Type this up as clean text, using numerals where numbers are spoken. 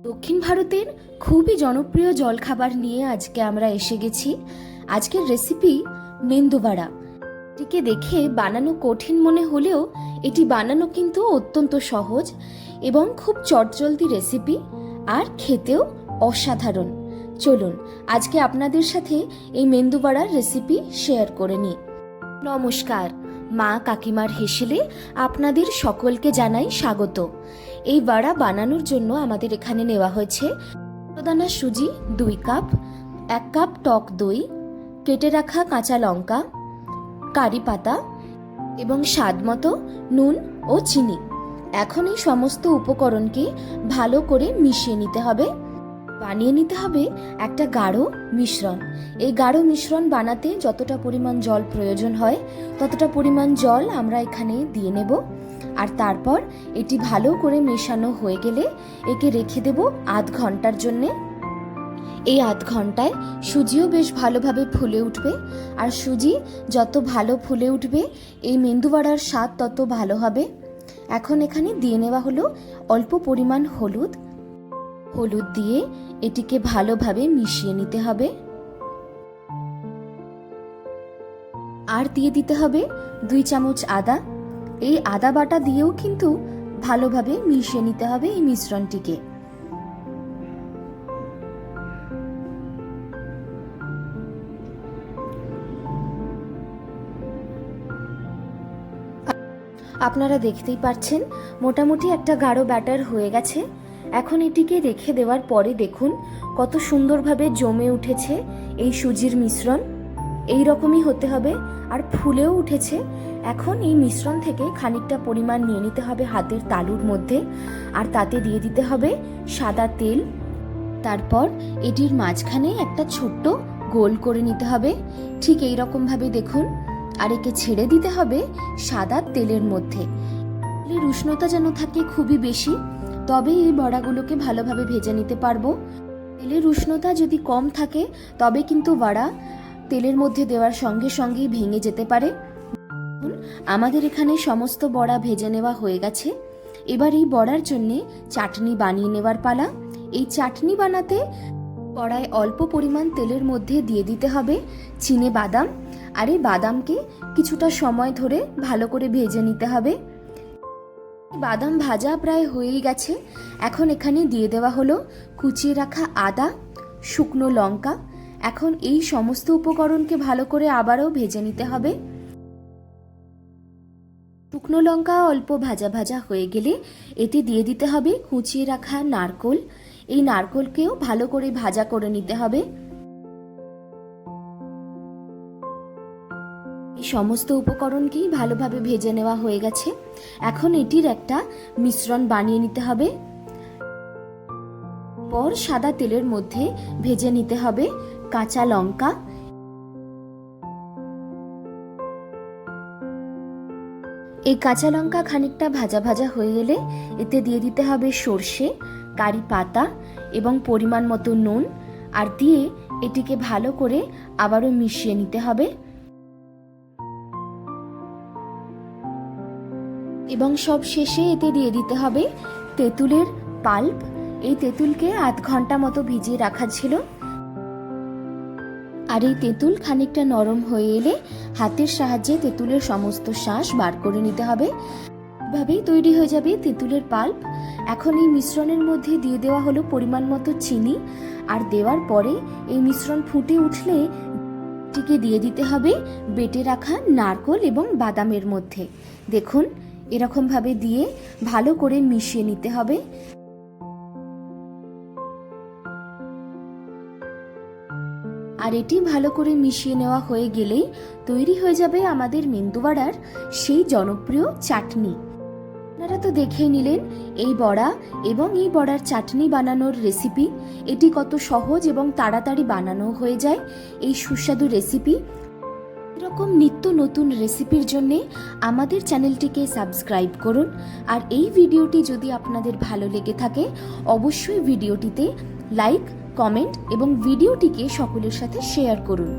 দক্ষিণ ভারতের খুবই জনপ্রিয় জলখাবার নিয়ে আজকে আমরা এসে গেছি। আজকের রেসিপি মেন্দু বড়া। এটিকে দেখে বানানো কঠিন মনে হলেও এটি বানানো কিন্তু অত্যন্ত সহজ এবং খুব চটজলদি রেসিপি, আর খেতেও অসাধারণ। চলুন আজকে আপনাদের সাথে এই মেন্দু বড়ার রেসিপি শেয়ার করে নিই। নমস্কার, মা কাকিমার হেসেলে আপনাদের সকলকে জানাই স্বাগত। এই বড়া বানানোর জন্য আমাদের এখানে নেওয়া হয়েছে দানা সুজি 2 কাপ, 1 কাপ টক দই, কেটে রাখা কাঁচা লঙ্কা, কারি পাতা এবং স্বাদ মতো নুন ও চিনি। এখন এই সমস্ত উপকরণকে ভালো করে মিশিয়ে নিতে হবে। বানিয়ে নিতে হবে একটা গাঢ় মিশ্রণ। এই গাঢ় মিশ্রণ বানাতে যতটা পরিমাণ জল প্রয়োজন হয় ততটা পরিমাণ জল আমরা এখানে দিয়ে নেব। আর তারপর এটি ভালো করে মেশানো হয়ে গেলে একে রেখে দেব আধ ঘন্টার জন্যে। এই আধ ঘন্টায় সুজিও বেশ ভালোভাবে ফুলে উঠবে, আর সুজি যত ভালো ফুলে উঠবে এই মেন্দু বড়ার স্বাদ তত ভালো হবে। এখন এখানে দিয়ে নেওয়া হলো অল্প পরিমাণ হলুদ দিয়ে এটিকে ভালোভাবে মিশিয়ে নিতে হবে। আর দিয়ে দিতে হবে 2 চামচ আদা। এই আদা বাটা দিয়েও কিন্তু ভালোভাবে মিশিয়ে নিতে হবে এই মিশ্রণটিকে। আপনারা দেখতেই পাচ্ছেন মোটামুটি একটা গাঢ় ব্যাটার হয়ে গেছে। এখন এটিকে রেখে দেওয়ার পরে দেখুন কত সুন্দরভাবে জমে উঠেছে এই সুজির মিশ্রণ। এই রকমই হতে হবে, আর ফুলেও উঠেছে। এখন এই মিশ্রণ থেকে খানিকটা পরিমাণ নিয়ে নিতে হবে হাতের তালুর মধ্যে, আর তাতে দিয়ে দিতে হবে সাদা তেল। তারপর এটির মাঝখানে একটা ছোট্ট গোল করে নিতে হবে, ঠিক এই রকম ভাবে দেখুন। আর একে ছেড়ে দিতে হবে সাদা তেলের মধ্যে। তেলের উষ্ণতা যেন থাকে খুবই বেশি, তবে এই বড়াগুলোকে ভালোভাবে ভেজে নিতে পারবো। তেলের উষ্ণতা যদি কম থাকে তবে কিন্তু বড়া তেলের মধ্যে দেওয়ার সঙ্গে সঙ্গেই ভেঙে যেতে পারে। আমাদের এখানে সমস্ত বড়া ভেজে নেওয়া হয়ে গেছে। এবার এই বড়ার জন্যে চাটনি বানিয়ে নেওয়ার পালা। এই চাটনি বানাতে কড়ায় অল্প পরিমাণ তেলের মধ্যে দিয়ে দিতে হবে চিনে বাদাম, আর এই বাদামকে কিছুটা সময় ধরে ভালো করে ভেজে নিতে হবে। বাদাম ভাজা প্রায় হয়েই গেছে। এখন এখানে দিয়ে দেওয়া হলো কুচিয়ে রাখা আদা, শুকনো লঙ্কা। এখন এই সমস্ত উপকরণকে ভালো করে আবারও ভেজে নিতে হবে। শুকনো লঙ্কা অল্প ভাজা ভাজা হয়ে গেলে এতে দিয়ে দিতে হবে কুচিয়ে রাখা নারকোল। এই নারকোলকেও ভালো করে ভাজা করে নিতে হবে। এই সমস্ত উপকরণকেই ভালোভাবে ভেজে নেওয়া হয়ে গেছে। এখন এটির একটা মিশ্রণ বানিয়ে নিতে হবে। পর সাদা তেলের মধ্যে ভেজে নিতে হবে কাঁচা লঙ্কা, এই কাঁচা লঙ্কা খানিকটা ভাজা ভাজা হয়ে গেলে এতে দিয়ে দিতে হবে সর্ষে, কারি পাতা এবং পরিমাণ মতো নুন, আর দিয়ে এটিকে ভালো করে আবারও মিশিয়ে নিতে হবে। এবং সব শেষে এতে দিয়ে দিতে হবে তেঁতুলের পাল্প। এই তেঁতুলকে আধ ঘন্টা মতো ভিজিয়ে রাখা ছিল, আর এই তেঁতুল খানিকটা নরম হয়ে এলে হাতের সাহায্যে তেঁতুলের সমস্ত শাঁস বার করে নিতে হবে। এভাবেই তৈরি হয়ে যাবে তেঁতুলের পাল্প। এখন এই মিশ্রণের মধ্যে দিয়ে দেওয়া হলো পরিমাণ মতো চিনি, আর দেওয়ার পরে এই মিশ্রণ ফুটে উঠলে এটিকে দিয়ে দিতে হবে বেটে রাখা নারকোল এবং বাদামের মধ্যে। দেখুন এরকম ভাবে দিয়ে ভালো করে মিশিয়ে নিতে হবে। আর এটি ভালো করে মিশিয়ে নেওয়া হয়ে গেলেই তৈরি হয়ে যাবে আমাদের মেন্দু বড়ার সেই জনপ্রিয় চাটনি। আপনারা তো দেখেই নিলেন এই বড়া এবং এই বড়ার চাটনি বানানোর রেসিপি। এটি কত সহজ এবং তাড়াতাড়ি বানানো হয়ে যায় এই সুস্বাদু রেসিপি। এরকম নিত্য নতুন রেসিপির জন্য আমাদের চ্যানেলটিকে সাবস্ক্রাইব করুন। আর এই ভিডিওটি যদি আপনাদের ভালো লেগে থাকে অবশ্যই ভিডিওটিতে লাইক, কমেন্ট এবং ভিডিওটিকে সকলের সাথে শেয়ার করুন।